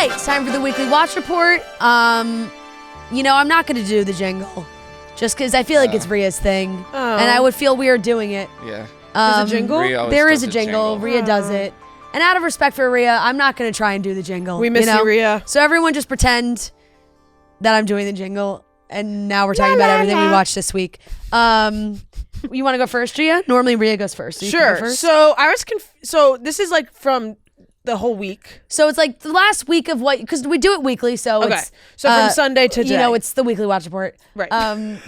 right, it's time for the weekly watch report. I'm not going to do the jingle just because I feel like it's Rhea's thing, and I would feel weird doing it. Yeah. There's a jingle? There is a jingle. Rhea does it. And out of respect for Rhea, I'm not going to try and do the jingle. We miss you, Rhea. So everyone just pretend that I'm doing the jingle, and now we're talking about everything we watched this week. You want to go first, Rhea? Normally Rhea goes first. So sure. First. So I was so this is like from the whole week. So it's like the last week of what, because we do it weekly. So okay. It's, so from Sunday to today. It's the weekly watch report. Right.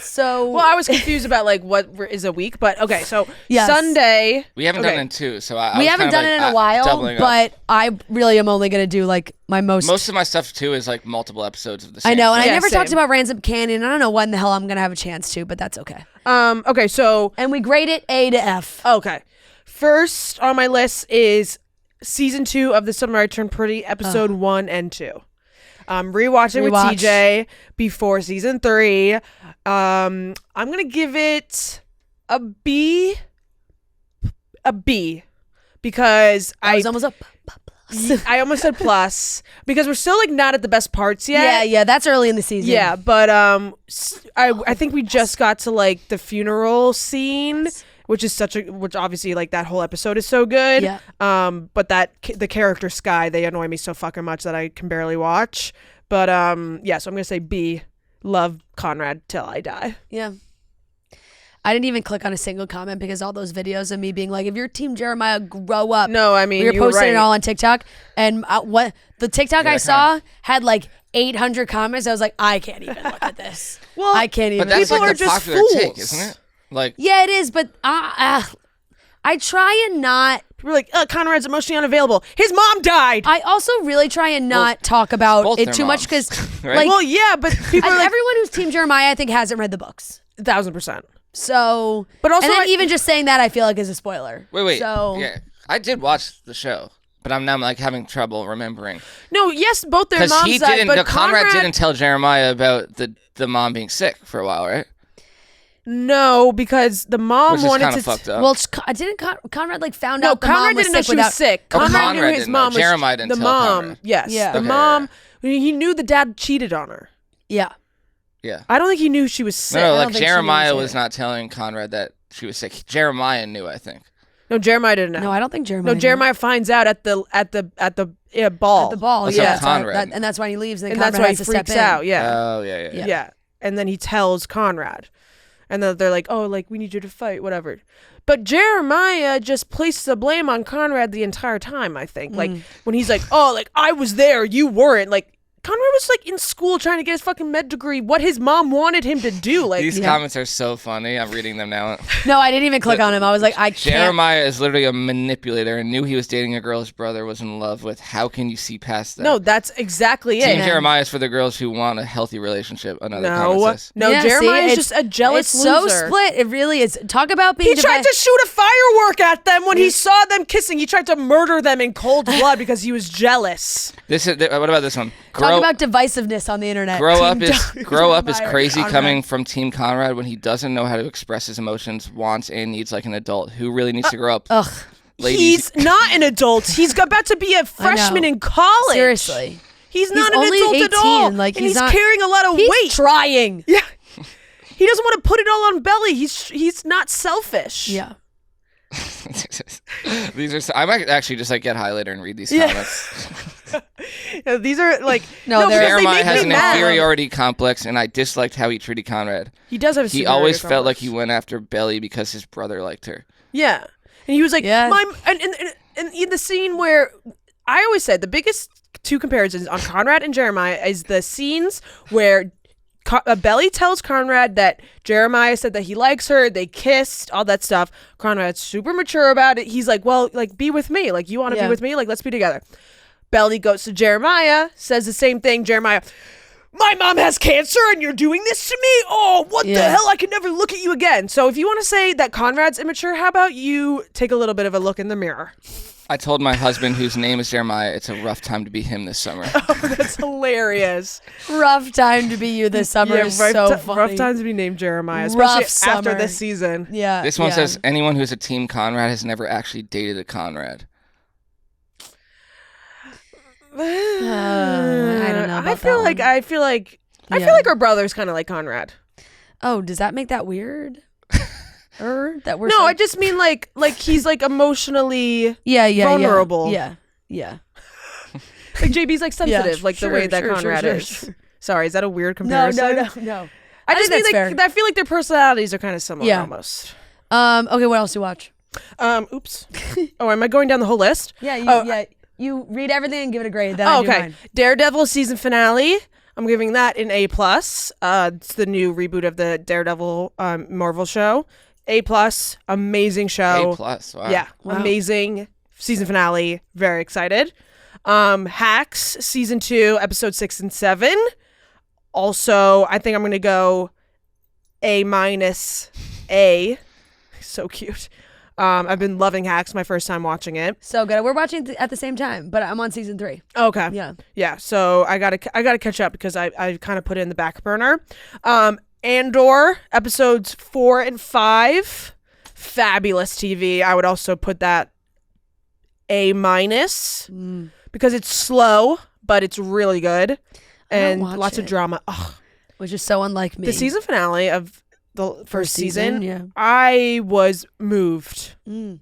So I was confused about like what is a week, but okay. So yes. Sunday. We haven't done it in two, so we haven't done it in a while. But I really am only gonna do like my most. Most of my stuff too is like multiple episodes of the same. I know, and thing. I never same. talked about Ransom Canyon. I don't know when the hell I'm gonna have a chance to, but that's okay. Okay. So. And we grade it A to F. Okay. First on my list is Season 2 of The Summer I Turned Pretty, episode 1 and 2. Rewatching with TJ before season 3. I'm gonna give it a B because I was almost a plus. I almost said plus because we're still like not at the best parts yet. Yeah, that's early in the season. Yeah, but I think we just got to like the funeral scene. Which obviously like that whole episode is so good. Yeah. But the character Sky, they annoy me so fucking much that I can barely watch. But so I'm gonna say B. Love Conrad till I die. Yeah. I didn't even click on a single comment because all those videos of me being like, if you're Team Jeremiah, grow up. No, I mean, we were you were posting right. it all on TikTok, and what the TikTok I saw had like 800 comments. I was like, I can't even look at this. Well, I can't even. But that's People like are the just popular fools. take, isn't it? Like, yeah, it is, but I try and not. We're like, Conrad's emotionally unavailable. His mom died. I also really try and not talk about both it their too much moms, because, right? like, Well, yeah, but people are like everyone who's Team Jeremiah, I think, hasn't read the books. 1,000%. So, But also, and then even just saying that, I feel like is a spoiler. wait. So, Yeah, I did watch the show, but I'm now like having trouble remembering. No, yes, both their Because moms he died, didn't. but No, Conrad didn't tell Jeremiah about the mom being sick for a while, right? No, because the mom Which is wanted kind to. of fucked up. well, didn't Conrad like found No, out the mom Conrad was didn't know sick she was sick. Oh, Conrad knew Conrad his didn't mom know. was Jeremiah didn't the tell mom. Conrad. Yes, Yeah. the Okay, mom. He knew the dad cheated on her. Yeah. Yeah. I don't think he knew she was sick. No, don't like think she knew Jeremiah either. was not telling Conrad that she was sick. Jeremiah knew, I think. No, Jeremiah didn't know. No, I don't think Jeremiah. No, Jeremiah finds out at the ball. At the ball. Oh, so Yeah. Conrad And that's why he leaves. And And Conrad that's why he has to step freaks in. out. Yeah. Oh, yeah. Yeah. And then he tells Conrad. And then they're like, oh, like, we need you to fight, whatever. But Jeremiah just places the blame on Conrad the entire time, I think. Like, when he's like, oh, like, I was there, you weren't. Like, Conrad was, like, in school trying to get his fucking med degree, what his mom wanted him to do. Like, These comments are so funny. I'm reading them now. No, I didn't even click on him. I was like, I can't. Jeremiah is literally a manipulator and knew he was dating a girl his brother was in love with. How can you see past that? no, that's exactly Team it. Jeremiah is for the girls who want a healthy relationship. Another No, comment says. no, Yeah, Jeremiah see, is just a jealous It's so loser. split. It really is. Talk about being. He tried to shoot a firework at them when he saw them kissing. He tried to murder them in cold blood because he was jealous. This is. What about this one? Talk about divisiveness on the internet. Grow up is Jeremiah crazy Conrad. coming from Team Conrad when he doesn't know how to express his emotions, wants, and needs like an adult who really needs to grow up. Ugh. Ladies, He's not an adult. He's about to be a freshman in college. Seriously. He's not an only adult 18, at all. like, and he's he's not- carrying a lot of He's weight. trying. Yeah. He doesn't want to put it all on Belly. He's not selfish. Yeah. these are. I might actually just like get high later and read these comments. Yeah, these are like No, because they're- they Jeremiah make has me an mad. inferiority complex, and I disliked how he treated Conrad. He does have a He always superiority felt like complex. he went after Belly because his brother liked her. Yeah. And he was like, Yeah. and in the scene where I always said the biggest two comparisons on Conrad and Jeremiah is the scenes where Belly tells Conrad that Jeremiah said that he likes her, they kissed, all that stuff. Conrad's super mature about it. He's like, well, like, be with me. Like, you want to Yeah. be with me? Like, let's be together. Belly goes to Jeremiah, says the same thing. Jeremiah, my mom has cancer and you're doing this to me? Oh, what the Yeah. hell? I can never look at you again. So if you want to say that Conrad's immature, how about you take a little bit of a look in the mirror? I told my husband, whose name is Jeremiah, it's a rough time to be him this summer. That's hilarious. Rough time to be you this summer is so funny. rough time to be named Jeremiah, Rough especially after summer. this season. Yeah. This one yeah. says, anyone who's a Team Conrad has never actually dated a Conrad. know about I feel like that one. I feel like our brother's kind of like Conrad. Oh, does that make that weird? That we're No, so- I just mean like he's like emotionally yeah, vulnerable. Yeah. Like JB's like sensitive, like sure, the way that sure, Conrad sure, is. sure. Sorry, is that a weird No, comparison? no. I just mean think like that's I feel like their personalities are kind of similar almost. Okay, what else do you watch? Oops. Oh, am I going down the whole list? Yeah, you read everything and give it a grade. Then Oh, I do okay. mine. Daredevil season finale. I'm giving that an A+. It's the new reboot of the Daredevil Marvel show. A+, amazing show. A+, wow. Yeah, Wow. amazing season finale. Very excited. Hacks season 2, episode 6 and 7. Also, I think I'm gonna go A-. So cute. I've been loving Hacks my first time watching it. So good. We're watching at the same time, but I'm on season 3. Okay. Yeah. So I gotta catch up because I kind of put it in the back burner. Andor episodes 4 and 5, fabulous TV. I would also put that A- because it's slow, but it's really good and watch lots of it. drama. Ugh. Which is so unlike me. The season finale of the first season, yeah. I was moved Mm.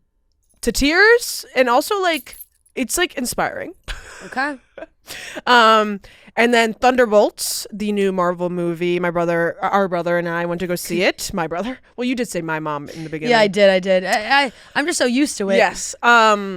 to tears, and also like it's like inspiring. Okay. And then Thunderbolts, the new Marvel movie. Our brother and I went to go see it. My brother. Well, you did say my mom in the beginning. Yeah, I did. I'm just so used to it. Yes. I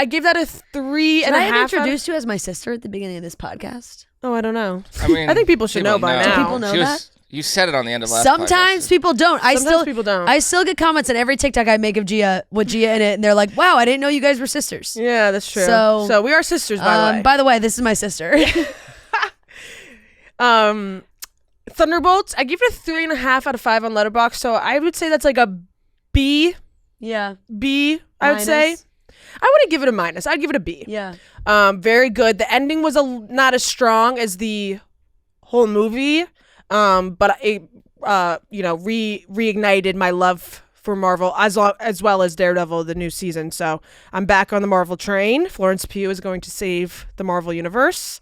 give that a 3 Did and a I half. introduce you as my sister at the beginning of this podcast? Oh, I don't know. I mean, I think people should know by now. Do people know that? You said it on the end of last Sometimes podcast. people don't. Sometimes people don't. I still get comments on every TikTok I make of Gia with Gia in it, and they're like, "Wow, I didn't know you guys were sisters." Yeah, that's true. So we are sisters, by the way. By the way, this is my sister. Thunderbolts, I give it a 3.5 out of 5 on Letterboxd. So I would say that's like a B. Yeah. B, I would say. Minus. I wouldn't give it a minus. I'd give it a B. Yeah. Very good. The ending was not as strong as the whole movie, but it reignited my love for Marvel as well as Daredevil, the new season. So I'm back on the Marvel train. Florence Pugh is going to save the Marvel universe.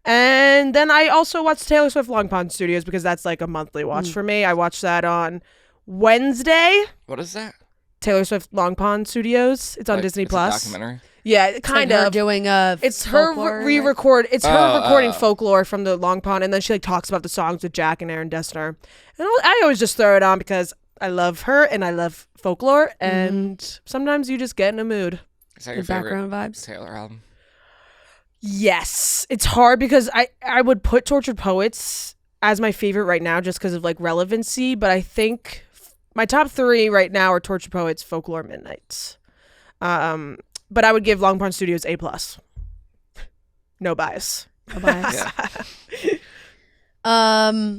And then I also watched Taylor Swift Long Pond Studios because that's like a monthly watch for me. I watched that on Wednesday. What is that? Taylor Swift Long Pond Studios. It's on Disney it's Plus. A documentary. Yeah, kind like her of. doing It's her folklore, re-record. It's her recording oh. folklore from the Long Pond, and then she like talks about the songs with Jack and Aaron Dessner. And I always just throw it on because I love her and I love folklore, and sometimes you just get in a mood. Is that your Good favorite background vibes. Taylor album? Yes, it's hard because I would put Tortured Poets as my favorite right now just because of like relevancy, but I think my top 3 right now are Tortured Poets, Folklore, Midnights. But I would give Long Pond Studios A+. No bias. No bias. Yeah.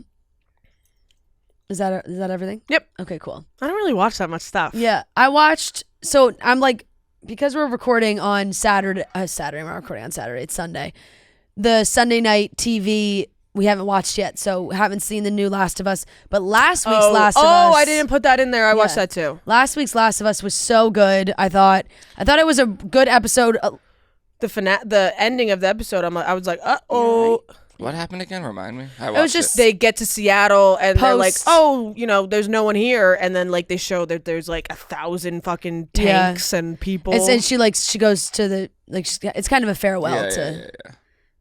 Is that everything? Yep. Okay, cool. I don't really watch that much stuff. Yeah, I watched. So I'm like, because we're recording on Saturday. We're recording on Saturday. It's Sunday. The Sunday night TV we haven't watched yet, so haven't seen the new Last of Us. But last week's Last of Us. Oh, I didn't put that in there. I watched that too. Last week's Last of Us was so good. I thought it was a good episode. The ending of the episode, I was like, uh-oh. What happened again? Remind me. It was just They get to Seattle and they're like, Post- oh, there's no one here. And then like they show that there's like 1,000 fucking tanks and people. And she goes to the it's kind of a farewell yeah.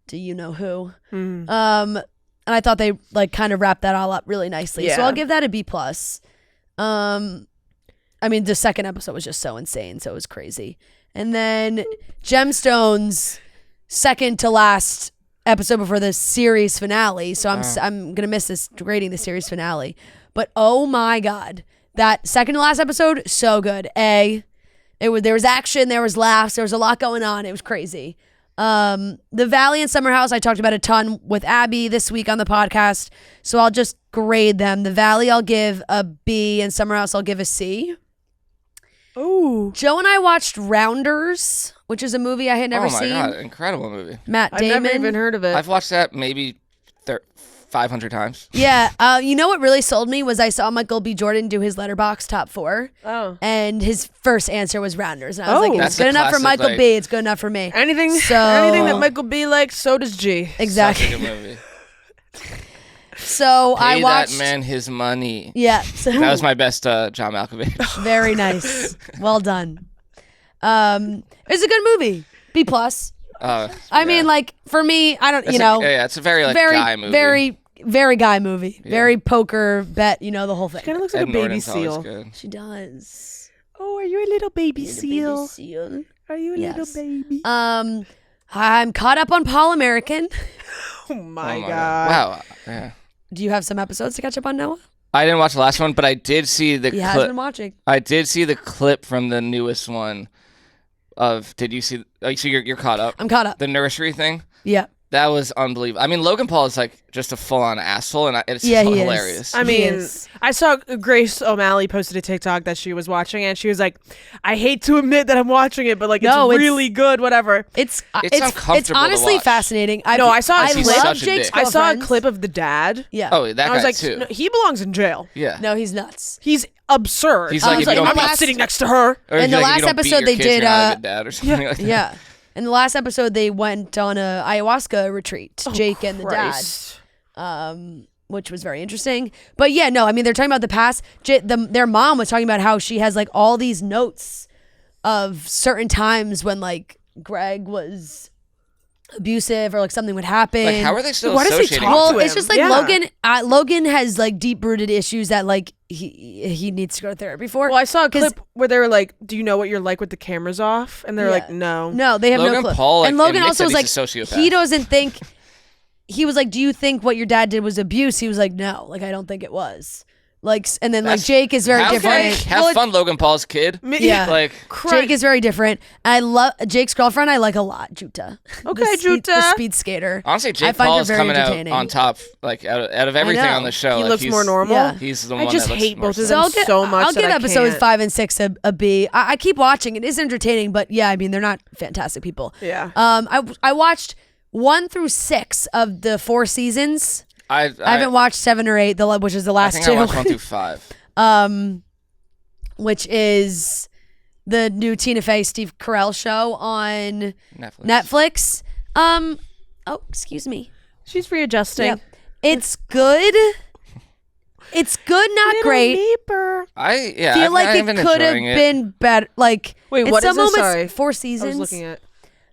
to you know who. Mm. And I thought they like kind of wrapped that all up really nicely. So Yeah. I'll give that a B+. I mean, the second episode was just so insane, so it was crazy. And then Gemstones, second to last episode before the series finale. So I'm gonna miss this grading the series finale. But oh my god, that second to last episode, so good. There was action, there was laughs, there was a lot going on. It was crazy. The Valley and Summer House I talked about a ton with Abby this week on the podcast, so I'll just grade them. The Valley I'll give a B, and Summer House I'll give a C. Oh, Joe and I watched Rounders, which is a movie I had never oh my seen. god, incredible movie. Matt I've Damon. never even heard of it. I've watched that maybe 500 times. Yeah. You know what really sold me was I saw Michael B. Jordan do his Letterboxd top 4. Oh. And his first answer was Rounders. And I was like, That's it's good the enough for classic, Michael B. It's good enough for me. Anything So- that Michael B likes, so does G. Exactly. Such a good movie. So Pay I watched. that man his money. Yeah. So That was my best John Malkovich. very nice. Well done. It's a good movie. B plus. I mean, like for me, I don't. It's You know. yeah, it's a very like very, guy movie. very guy movie. Very poker bet. You know the whole thing. Kind of looks like Ed a baby Norton's always seal. good. She does. Oh, are you a little baby Little seal? baby seal. Are you a Yes. little baby? I'm caught up on Paul American. Oh my Oh god! Wow. Yeah. Do you have some episodes to catch up on, Noah? I didn't watch the last one, but I did see the He has clip. been watching. I did see the clip from the newest one. Did you see? Oh, so you're caught up. I'm caught up. The nursery thing. Yeah. That was unbelievable. I mean, Logan Paul is like just a full-on asshole, and it's Yeah, he is. hilarious. I He mean, is. I saw Grace O'Malley posted a TikTok that she was watching, and she was like, "I hate to admit that I'm watching it, but like No, it's it's- really good, whatever." It's uncomfortable to honestly watch. fascinating. No, I saw- I He's love such a Jake's dick. I saw a girlfriends. clip of the dad. Yeah. Oh, that I was guy like, too. "No, he belongs in jail. Yeah. No, he's nuts. He's absurd." He's I like, was if you don't I'm not last- sitting next to her. Or In if the you, like, last you don't beat episode, your they kids, did, you're not a good dad or something like that. Yeah. In the last episode, they went on a ayahuasca retreat, Jake and the Christ. dad, which was very interesting. But yeah, no, I mean, they're talking about the past. Their mom was talking about how she has like all these notes of certain times when like Greg was abusive or like something would happen. Like, how are they still Why does he associating? talk Well, to it's him? just like Yeah. Logan has like deep rooted issues that like he needs to go to therapy for. Well, I saw a 'Cause- clip where they were like, "Do you know what you're like with the cameras off?" And they're Yeah. like, "No." No, they have Logan no clue. Paul, like, and Logan admits also was that like, he's a sociopath. he doesn't think. He was like, "Do you think what your dad did was abuse?" He was like, "No, like I don't think it was." Like, and then like That's- Jake is very have different. Fun, have fun, Logan Paul's kid. Yeah. Like, Jake is very different. I love Jake's girlfriend. I like a lot, Juta. Okay, the Juta. speed skater. honestly, I Jake find her Paul's very coming out entertaining. on top, like out of everything know. on the show. He like, looks he's, more normal. Yeah. He's the I one just that looks hate more both of So them so much. I'll give that I episodes can't. 5 and 6 a B. I keep watching. It is entertaining, but yeah, I mean they're not fantastic people. Yeah. I watched 1 through 6 of the 4 seasons. I I haven't watched 7 or 8, which is the I last think 2. I watched 1 through 5. Which is the new Tina Fey Steve Carell show on Netflix. Netflix. Oh, excuse me. She's readjusting. Yep. It's good. It's good, not Little great. Meeper. Feel like I've it been could have enjoying it. been better. Like, Wait, in what some is this? moments, Sorry. 4 I seasons. was looking at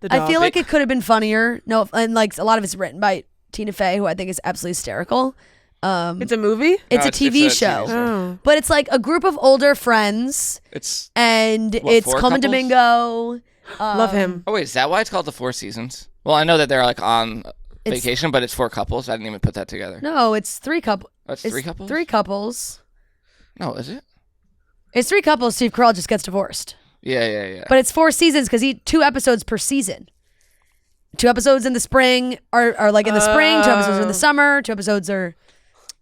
the I dog. feel like it could have been funnier. No, and like a lot of it's written by Tina Fey, who I think is absolutely hysterical. It's a movie? It's No, a TV show. Oh. But it's like a group of older friends, It's and What, it's 4 Coleman couples? Domingo. Love him. oh wait, is that why it's called the 4 Seasons? Well, I know that they're like on It's- vacation, but it's 4 couples. I didn't even put that together. No, it's 3 couples. That's 3 couples. 3 couples. No, is it? It's 3 couples. Steve Carell just gets divorced. Yeah. But it's 4 seasons because 2 episodes per season. 2 episodes in the spring are like in the spring. 2 episodes are in the summer. 2 episodes are.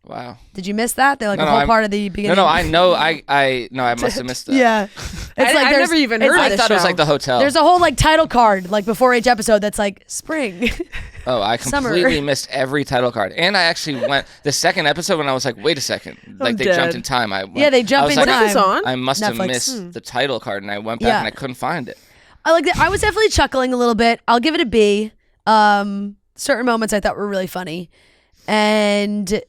Wow. Did you miss that? They're like No, a no, whole I'm- part of the beginning. No, I know. I must have missed that. Yeah. It's I've never even heard of I this thought it was show. like the hotel. There's a whole like title card like before each episode that's like spring. Oh, I Summer. completely missed every title card. And I actually went the second episode when I was like, wait a second. Like they dead. jumped in time. I went, Yeah, they jump I was in like, time. What is this on? I must have Netflix. missed the title card, and I went back Yeah. and I couldn't find it. I like that. I was definitely chuckling a little bit. I'll give it a B. Certain moments I thought were really funny. And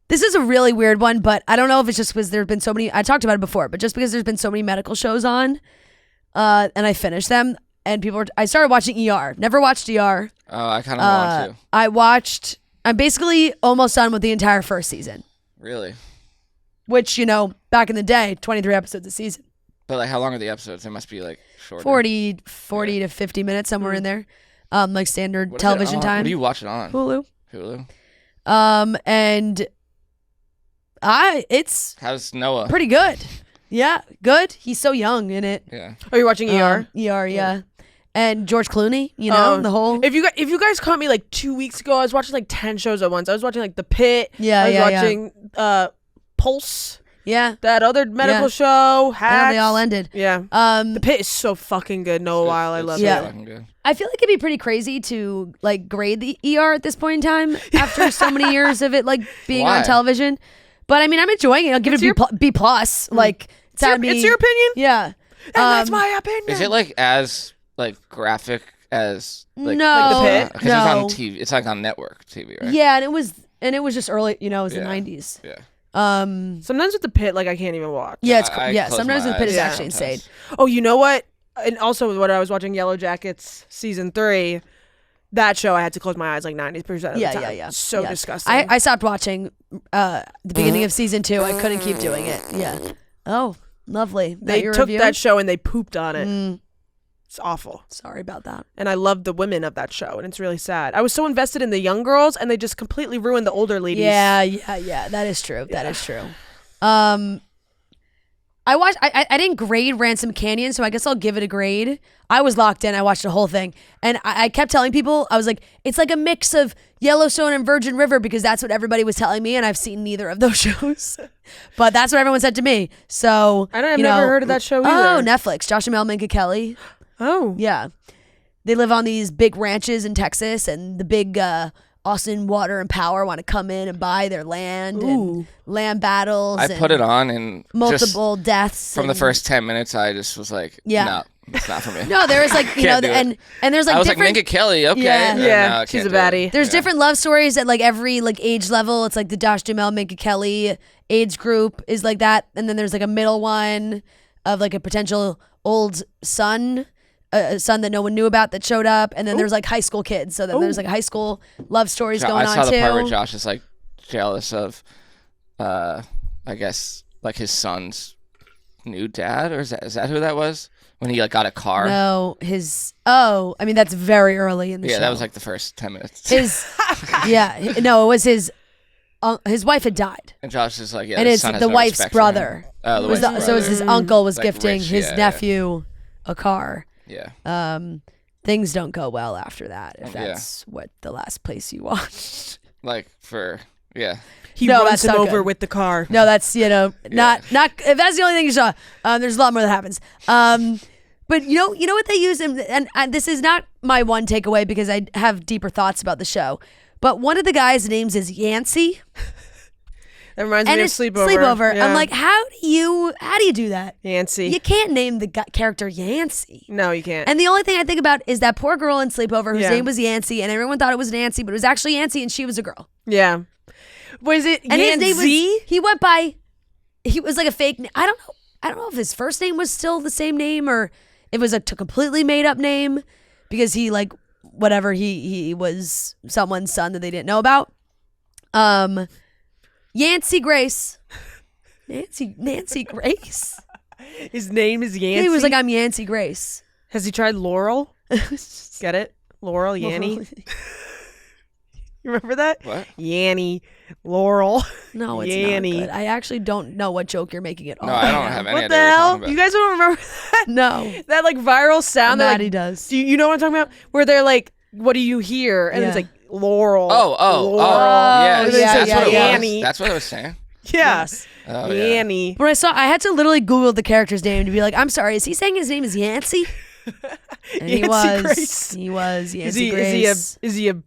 this is a really weird one, but I don't know if it's just because there's been so many. I talked about it before, but just because there's been so many medical shows on, and I finished them, and I started watching ER. Never watched ER. Oh, I kind of want to. I'm basically almost done with the entire first season, Really? which, back in the day, 23 episodes a season. But like, how long are the episodes? They must be like shorter. 40 to 50 minutes, somewhere in there. Like standard What is it television on? time. What do you watch it on? Hulu. Hulu. And it's How's Noah? pretty good. Yeah, good. He's so young in it. Yeah. Are you watching ER? ER, yeah. And George Clooney, the whole. If you guys caught me like 2 weeks ago, I was watching like 10 shows at once. I was watching like The Pit. Yeah, I was yeah, yeah. watching Pulse. Yeah. That other medical show. I Hacks. know they all ended. Yeah. The Pit is so fucking good. Noah Weil, I love so it. fucking good. I feel like it'd be pretty crazy to like grade the ER at this point in time after so many years of it like being Why? on television. But I mean, I'm enjoying it. I'll give it a B plus. Like It's your opinion? Yeah. And that's my opinion. Is it like as like graphic as like no, Like The Pit? because it's on TV? It's like on network TV, right? Yeah, and it was just early. You know, it was the Yeah. 90s. Yeah. Sometimes with The Pit, like I can't even watch. Yeah, it's I yeah. close Sometimes my the Pit is eyes actually insane. sometimes. Oh, you know what? And also, when I was watching Yellow Jackets season 3, that show I had to close my eyes like 90% of the time. Yeah. So Yeah. disgusting. I stopped watching the beginning of season 2. I couldn't keep doing it. Yeah. Oh, lovely. they your took review? that show and they pooped on it. It's awful. Sorry about that. And I love the women of that show, and it's really sad. I was so invested in the young girls, and they just completely ruined the older ladies. Yeah. That is true. That is true. I didn't grade Ransom Canyon, so I guess I'll give it a grade. I was locked in. I watched the whole thing. And I kept telling people, I was like, it's like a mix of Yellowstone and Virgin River because that's what everybody was telling me, and I've seen neither of those shows. But that's what everyone said to me. So I've never heard of that show either. Oh, Netflix. Josh and Mel, Minka Kelly. Oh. Yeah. They live on these big ranches in Texas, and the big Austin Water and Power want to come in and buy their land and land battles. I and put it on and multiple deaths. from the and- first 10 minutes, I just was like, Yeah. no, it's not for me. No, there was like, you know, Can't do it. and there's like I was like, different. Minka Kelly, okay. Yeah. No, Yeah, I she's can't a do it. baddie. There's Yeah. different love stories at like every like age level. It's like the Josh Duhamel, Minka Kelly age group is like that, and then there's like a middle one of like a potential old son. A son that no one knew about that showed up, and then there's like high school kids. So then there's like high school love stories going I on saw the too. part where Josh is like jealous of, I guess, like his son's new dad, or is that who that was? When he like got a car. No, I mean that's very early in the show. Yeah, that was like the first 10 minutes. It was his wife had died, And Josh is like, yeah, and his it's son has the no wife's respect for him. brother. Oh, the It was wife's so it was brother. his uncle was Like gifting rich, his yeah. nephew a car. Yeah. Things don't go well after that if Yeah. that's what the last place you watched. Like for, yeah. He No, runs that's him not over good. with the car. No, that's not if that's the only thing you saw. There's a lot more that happens. But you know what they use, and this is not my one takeaway because I have deeper thoughts about the show. But one of the guys' names is Yancey, That reminds and me of it's Sleepover. Yeah. I'm like, how do you do that? Yancy. You can't name the character Yancey. No, you can't. And the only thing I think about is that poor girl in Sleepover whose Yeah. name was Yancey, and everyone thought it was Nancy, but it was actually Yancey, and she was a girl. Yeah. Was it And his name Yancy? was he was like a fake name. I don't know if his first name was still the same name or it was a completely made up name because he like whatever he was someone's son that they didn't know about. Yancey Grace. Nancy Grace. His name is Yancy. He was like, I'm Yancey Grace. Has he tried Laurel? Get it? Laurel, Yanny. You remember that? What? Yanny, Laurel. No, it's Yanny. not good. I actually don't know what joke you're making at all. No, I don't have any What idea the what you're hell? talking about. You guys don't remember that? No. That like viral sound that Maddie like, does. do you know what I'm talking about? Where they're like, what do you hear? And it's Yeah. like Laurel. Oh, Laurel. yeah. And then it yeah, says yeah, what it yeah. was. Yanny. That's what I was saying. Yeah. Yes. Oh, yeah. Yanny. When I had to literally Google the character's name to be like, I'm sorry, is he saying his name is Yancey? And he Yancey was. Grace. He was Is Yancey he Grace. is he a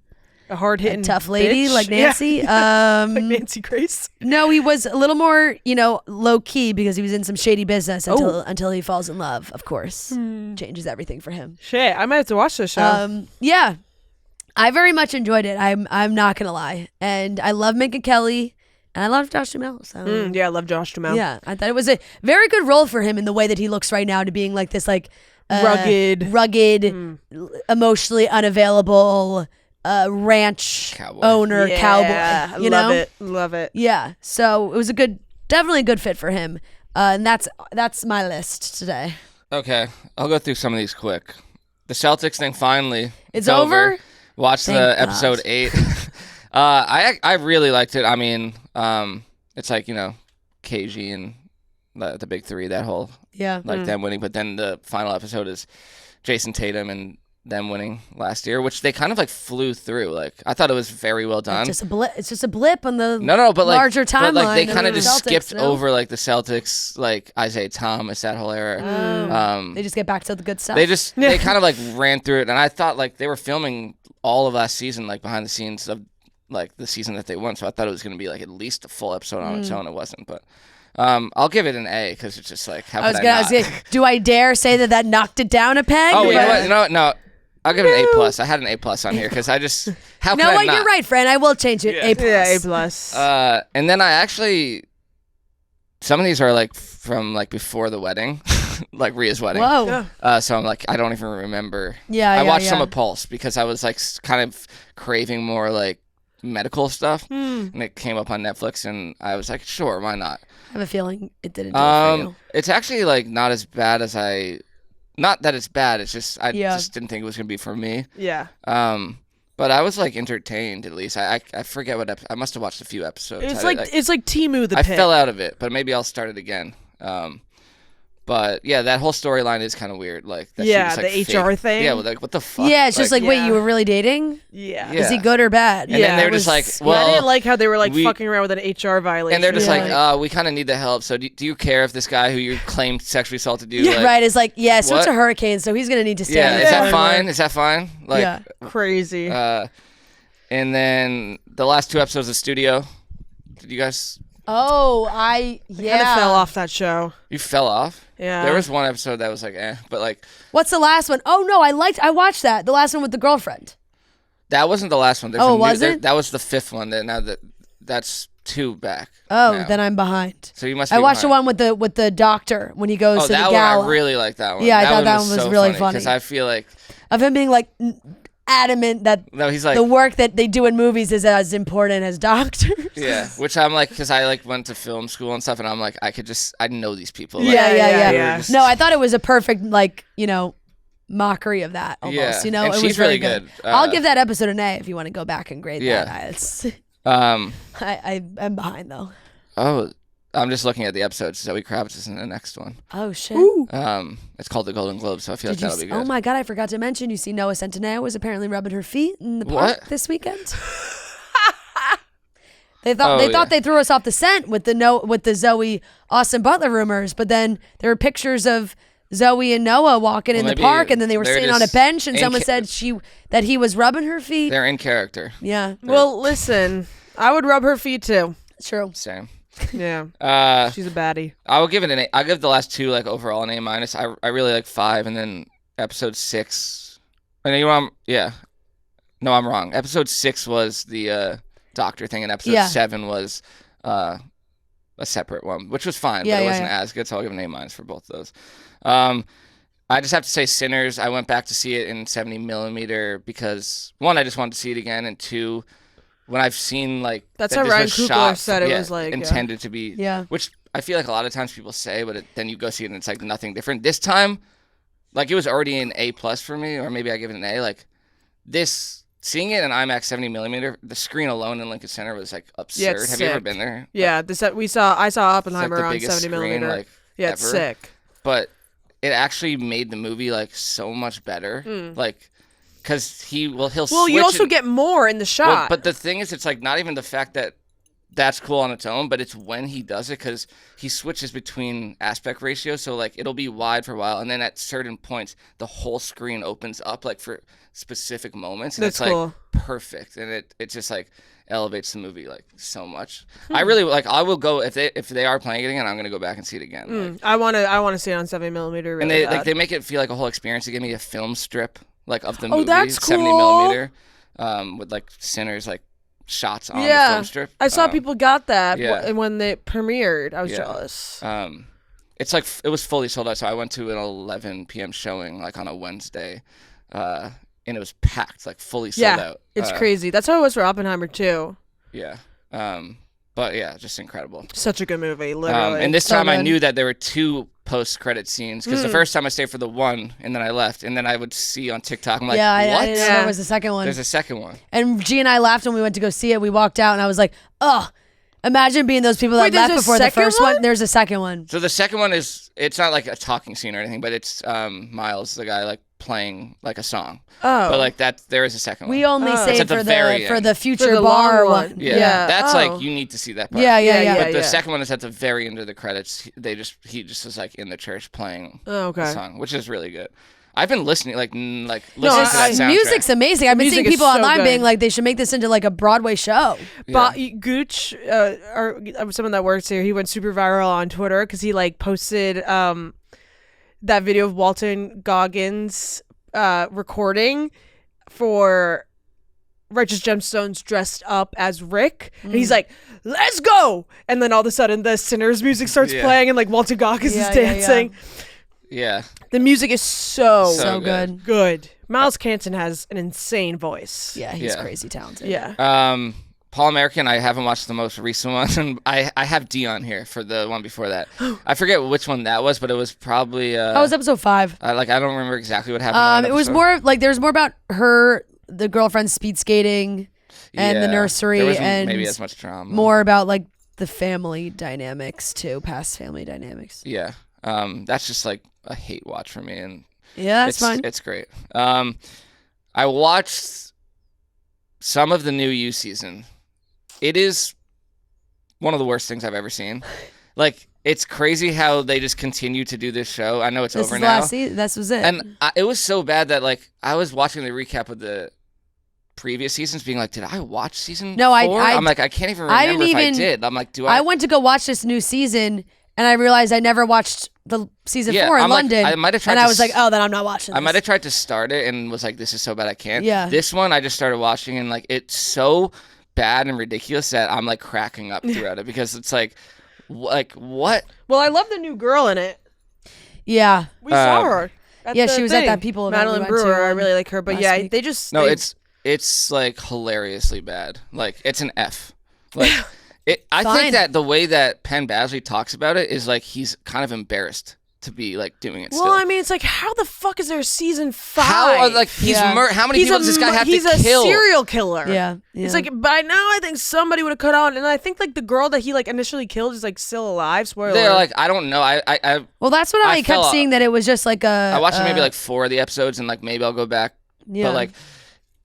hard hitting tough lady bitch? like Nancy? Yeah. Like Nancy Grace. No, he was a little more, low key because he was in some shady business until he falls in love, of course. Changes everything for him. Shit, I might have to watch this show. Yeah. I very much enjoyed it. I'm not gonna lie. And I love Minka Kelly and I love Josh Duhamel. So Yeah, I love Josh Duhamel. yeah, I thought it was a very good role for him in the way that he looks right now to being like this like Rugged, emotionally unavailable ranch Cowboy. owner Yeah, cowboy. I love it. Love it. Yeah. So it was definitely a good fit for him. And that's my list today. Okay, I'll go through some of these quick. The Celtics thing finally. It's over? Watched Thank the God. episode 8. I really liked it. I mean, it's like, KG and the big three, that whole Yeah. them winning. But then the final episode is Jason Tatum and them winning last year, which they kind of like flew through. Like I thought it was very well done. It's just a blip on the but like, larger timeline. But like they kind of of just Celtics, skipped no? over like the Celtics, like Isaiah Thomas, that whole era. They just get back to the good stuff. They kind of like ran through it, and I thought like they were filming all of last season, like behind the scenes of like the season that they won. So I thought it was going to be like at least a full episode on its own. It wasn't, but I'll give it an A because it's just like how could I not? Do I dare say that knocked it down a peg? Oh, you know what? No. I'll give it an A+. I had an A+ on here because I just how no, can I what? not? You're right, Fran. I will change it. A+. Yeah, A+. And then I actually some of these are like from like before the wedding, like Rhea's wedding. Whoa. So I'm like I don't even remember. Yeah, I watched some of Pulse because I was like kind of craving more like medical stuff, and it came up on Netflix, and I was like, sure, why not? I have a feeling it didn't do it for you. It's actually like not as bad as not that it's bad. It's just I just didn't think it was gonna be for me. Yeah. But I was like entertained at least. I forget what I must have watched a few episodes. It's like Temu the I Pit. fell out of it, but maybe I'll start it again. But yeah, that whole storyline is kind of weird. Like that she was, like, the fake. HR thing. Yeah, well, like what the fuck? Yeah, it's just like, wait, you were really dating? Yeah. Yeah. Is he good or bad? And then they're just like, well, I didn't like how they were like fucking around with an HR violation. and they're just like, we kind of need the help. So do you care if this guy who you claimed sexually assaulted you? Yeah, like, right. It's like, so it's what? a hurricane, so he's gonna need to stay. Yeah, on is that the fine? Is that fine? Like, Yeah. crazy. and then the last 2 episodes of Studio. Did you guys? Oh, Kind of fell off that show. You fell off. Yeah. There was one episode that was like, but like. What's the last one? Oh no, I watched that. The last one with the girlfriend. That wasn't the last one. There's Oh, a new, wasn't? That was the 5th one. That's 2 back. Oh, now. then I'm behind. So you must. Be I watched behind. the one with the doctor when he goes to the that gala. one I really like that one. Yeah, I thought that one was so really funny. because I feel like Of him being like adamant that he's like the work that they do in movies is as important as doctors. Yeah, which I'm like, because I like went to film school and stuff, and I'm like, I know these people. Like, Yeah. just- No, I thought it was a perfect mockery of that almost. Yeah. And it she's was really really good. good. I'll give that episode an A if you want to go back and grade Yeah. that. It's I'm behind though. Oh, I'm just looking at the episodes. Zoe Kravitz is in the next one. Oh shit. It's called the Golden Globe, so I feel like that'll be good. Oh my god, I forgot to mention. You see, Noah Centineo was apparently rubbing her feet in the park this weekend. They thought they threw us off the scent with the Zoe Austin Butler rumors, but then there were pictures of Zoe and Noah walking in the park, and then they were sitting on a bench, and someone said that he was rubbing her feet. They're in character. Yeah. Well, listen, I would rub her feet too. True. Same. Yeah. She's a baddie. I will give it an A. I'll give the last 2 like overall an A-. I really like 5, and then episode 6. I know you're wrong. Yeah. No, I'm wrong. Episode 6 was the doctor thing, and episode 7 was a separate one, which was fine, but it wasn't as good. So I'll give an A- for both of those. I just have to say, Sinners. I went back to see it in 70 millimeter because 1, I just wanted to see it again, and 2. When I've seen like that's that how this Ryan was Coogler shot, said it was like intended to be, which I feel like a lot of times people say, but then you go see it and it's like nothing different. This time, like it was already an A+ for me, or maybe I give it an A. Like this, seeing it in IMAX 70 millimeter, the screen alone in Lincoln Center was like absurd. Yeah, Have sick. you ever been there? Yeah, I saw Oppenheimer it's like the on biggest 70 screen, millimeter. like, yeah, it's ever. sick. But it actually made the movie like so much better. Like. Because he'll switch. Well, you also get more in the shot. But the thing is, it's like not even the fact that that's cool on its own, but it's when he does it because he switches between aspect ratios. So like it'll be wide for a while, and then at certain points, the whole screen opens up like for specific moments, and That's it's cool. like perfect, and it just like elevates the movie like so much. I really like. I will go if they are playing it again. I'm gonna go back and see it again. Like, I want to see it on 70 millimeter. Really and they bad. they make it feel like a whole experience. They give me a film strip. Like of the movie, that's 70 cool. millimeter, with like Sinners like shots on the film strip. I saw people got that yeah. when they premiered. I was jealous. It's like it was fully sold out, so I went to an 11 p.m. showing like on a Wednesday, and it was packed, like fully sold out. It's crazy. That's how it was for Oppenheimer too. Yeah. But yeah, just incredible. Such a good movie, literally. And this So time I good. knew that there were 2 post-credit scenes because the first time I stayed for the 1 and then I left, and then I would see on TikTok. I'm like, I what? didn't know there was a second one. There's a second one. And G and I laughed when we went to go see it. We walked out and I was like, oh, imagine being those people that Wait, there's left a before the second first one? one. There's a second one. So the second one it's not like a talking scene or anything, but it's Miles, the guy, like playing like a song. Oh. But like there is a second one. We only Oh. say It's at the for very the end. future For the bar long one. one. Yeah, that's Oh. like you need to see that part. Yeah. But the yeah. second one is at the very end of the credits. He just was like in the church playing Oh, okay. the song, which is really good. I've been listening listening to that This soundtrack. music's amazing. I've been music seeing is people so online good. being like, they should make this into like a Broadway show. Yeah. Gooch, or someone that works here, he went super viral on Twitter because he like posted that video of Walton Goggins recording for Righteous Gemstones dressed up as Rick, and he's like, "Let's go!" And then all of a sudden, the Sinners music starts Yeah. playing, and like Walton Goggins is dancing. Yeah. The music is so So good. good. Miles Canton has an insane voice. Yeah, he's Yeah. crazy talented. Yeah. Paul American, I haven't watched the most recent one, and I have Dion here for the one before that. I forget which one that was, but it was probably That was episode 5. I don't remember exactly what happened. in that It was episode. more like there's more about the girlfriend speed skating and the Yeah. nursery, There wasn't and maybe as much drama. more about like the family dynamics too, past family dynamics. Yeah. That's just like a hate watch for me, and Yeah, that's it's fine. It's great. I watched some of the new You season. It is one of the worst things I've ever seen. Like, it's crazy how they just continue to do this show. I know it's This over is now. last season. This was it. And it was so bad that like I was watching the recap of the previous seasons, being like, "Did I watch season No, 4? I'm like, I can't even remember I didn't if I even- did. I'm like, do I I? went to go watch this new season, and I realized I never watched the season 4 in I'm like, London. I might have tried and to I was like, oh, then I'm not watching. I This. might have tried to start it and was like, "This is so bad I can't." Yeah. This one I just started watching, and like it's so bad and ridiculous that I'm like cracking up throughout it, because it's like what? Well, I love the new girl in it. Yeah, We saw her. At Yeah, the she was at thing. that people event we Madeline went Brewer. to, I really like her, but last yeah, week. they just No, they- it's like hilariously bad. Like it's an F. Like I Fine. think that the way that Penn Badgley talks about it is like he's kind of embarrassed to be like doing it. Well, still. I mean, it's like, how the fuck is there a season 5? How are like he's Yeah. how many people does this guy have to He's kill? a serial killer. yeah. It's like by now I think somebody would have cut on, and I think like the girl that he like initially killed is like still alive. Spoiler. They're like, I don't know. I well, that's what I I kept fell- seeing, that it was just like a. watched maybe like 4 of the episodes, and like maybe I'll go back. Yeah. But like,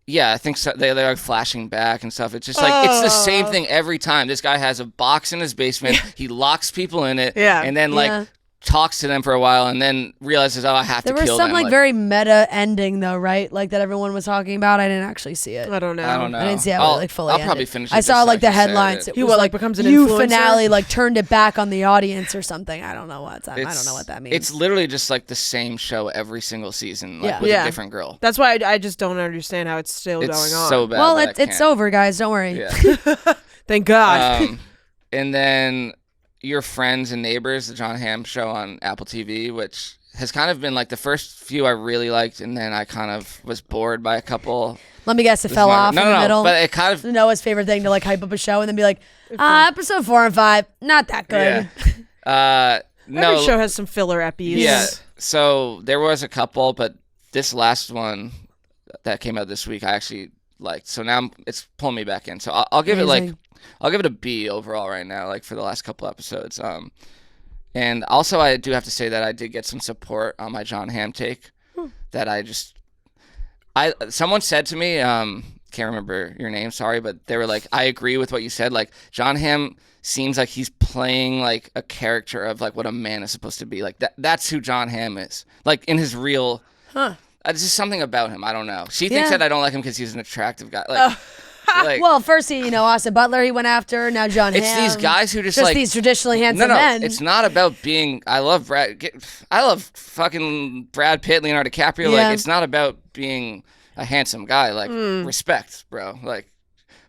yeah, I think so, they're like flashing back and stuff. It's just like it's the same thing every time. This guy has a box in his basement. He locks people in it. Yeah. And then like Yeah. talks to them for a while, and then realizes, oh, I have There to was kill some them. like very meta ending though, right? Like that everyone was talking about. I didn't actually see it. I don't know. I don't know. I didn't see how I'll, it like fully I'll ended. probably finish it. I saw just like the you said headlines. it. It He was what, like, like becomes an you influencer? finale like turned it back on the audience or something. I don't know what that. I don't know what that means. It's literally just like the same show every single season, like Yeah. with Yeah. a different girl. That's why I just don't understand how it's still It's going on. so bad. well, that I it's can't. over, guys. Don't worry. Yeah. Thank God. And then Your Friends and Neighbors, the John Hamm show on Apple TV, which has kind of been like the first few I really liked, and then I kind of was bored by a couple. Let me guess, it fell off No, in the middle. but it kind of Noah's favorite thing to like hype up a show and then be like, episode 4 and 5, not that good. yeah. No, Every show has some filler epies. yeah. So there was a couple, but this last one that came out this week, I actually liked. So now it's pulling me back in. So I'll give it like Amazing. I'll give it a B overall right now, like for the last couple episodes. And also I do have to say that I did get some support on my John Hamm take. That someone said to me, can't remember your name, sorry, but they were like, I agree with what you said. Like John Hamm seems like he's playing like a character of like what a man is supposed to be. Like that's who John Hamm is. Like in his real. It's just something about him. I don't know. She thinks Yeah. that I don't like him because he's an attractive guy. Like, like Well, first, Austin Butler he went after, now John Hamm. it's these guys who just Just like these traditionally handsome no, men. it's not about being. I love fucking Brad Pitt, Leonardo DiCaprio. Yeah. Like it's not about being a handsome guy. Like respect, bro. Like,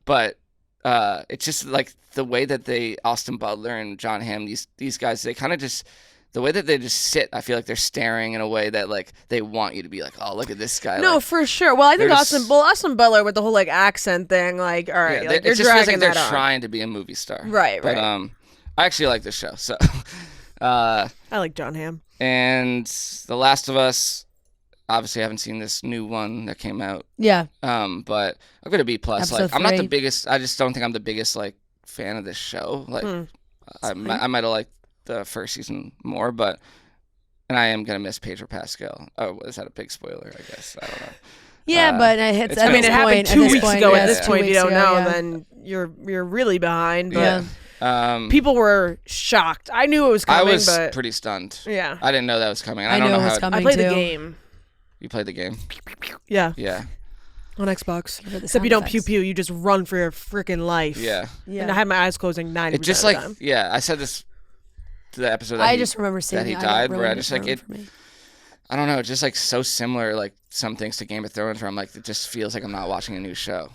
but it's just like the way that Austin Butler and John Hamm, these guys, they kind of just. The way that they just sit, I feel like they're staring in a way that like they want you to be like, oh, look at this guy. No, like, for sure. Well, I think they're just- Austin Butler with the whole like accent thing, like, all right, yeah, like, it you're just feels dragging like they're that on. trying to be a movie star. Right, But right. I actually like this show. So, I like John Hamm. and The Last of Us. Obviously, I haven't seen this new one that came out. yeah. But I'm gonna B plus. Episode Like, I'm not the 3. biggest. I just don't think I'm the biggest like fan of this show. Like, I might have liked the first season more, but and I am gonna miss Pedro Pascal. Oh, is that a big spoiler? I guess I don't know. Yeah, but it's. I I mean, it happened 2 weeks ago. yeah, At this it's point, 2 if you weeks don't ago, know, yeah. then you're really behind. But Yeah. people were shocked. I knew it was I coming, was but pretty stunned. yeah, I didn't know that was coming. And I I don't knew know it was how coming. I played too. the game. You played the game. Yeah, Yeah. on Xbox. For the Except sound you don't effects. pew pew. You just run for your freaking life. Yeah. Yeah. And I had my eyes closing 90% It just of the like time. I said this to the episode that I he, just remember seeing that he it. died, really where I just like it. for me. I don't know, just like so similar, like some things to Game of Thrones, where I'm like, it just feels like I'm not watching a new show.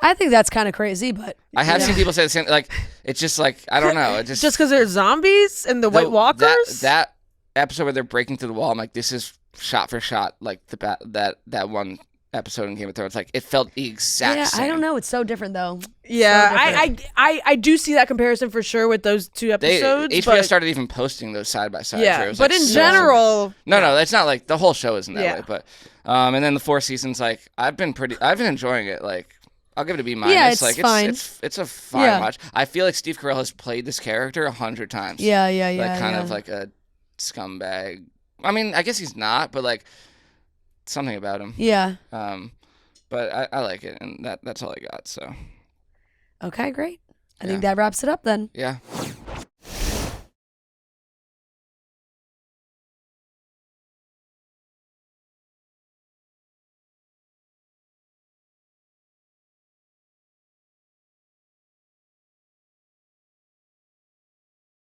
I think that's kind of crazy, but I have yeah. seen people say the same. Like, it's just like I don't know. It just Just because there's zombies and the White Walkers. That episode where they're breaking through the wall, I'm like, this is shot for shot like that one episode in Game of Thrones. Like, it felt the exact same. I don't know. It's so different though. Yeah, So different. I do see that comparison for sure with those two episodes. HBO but, started even posting those side by side. yeah, it was, but like, in so general, similar. No, it's not like the whole show isn't that Yeah. way. But and then the 4 seasons, like I've been enjoying it. Like, I'll give it a B minus. Yeah, it's like fine. It's a fine Yeah. watch. I feel like Steve Carell has played this character 100 times. Yeah. Like kind yeah. of like a scumbag. I mean, I guess he's not, but like something about him. Yeah. But I like it, and that's all I got. So Okay, great. I Yeah. think that wraps it up then. yeah.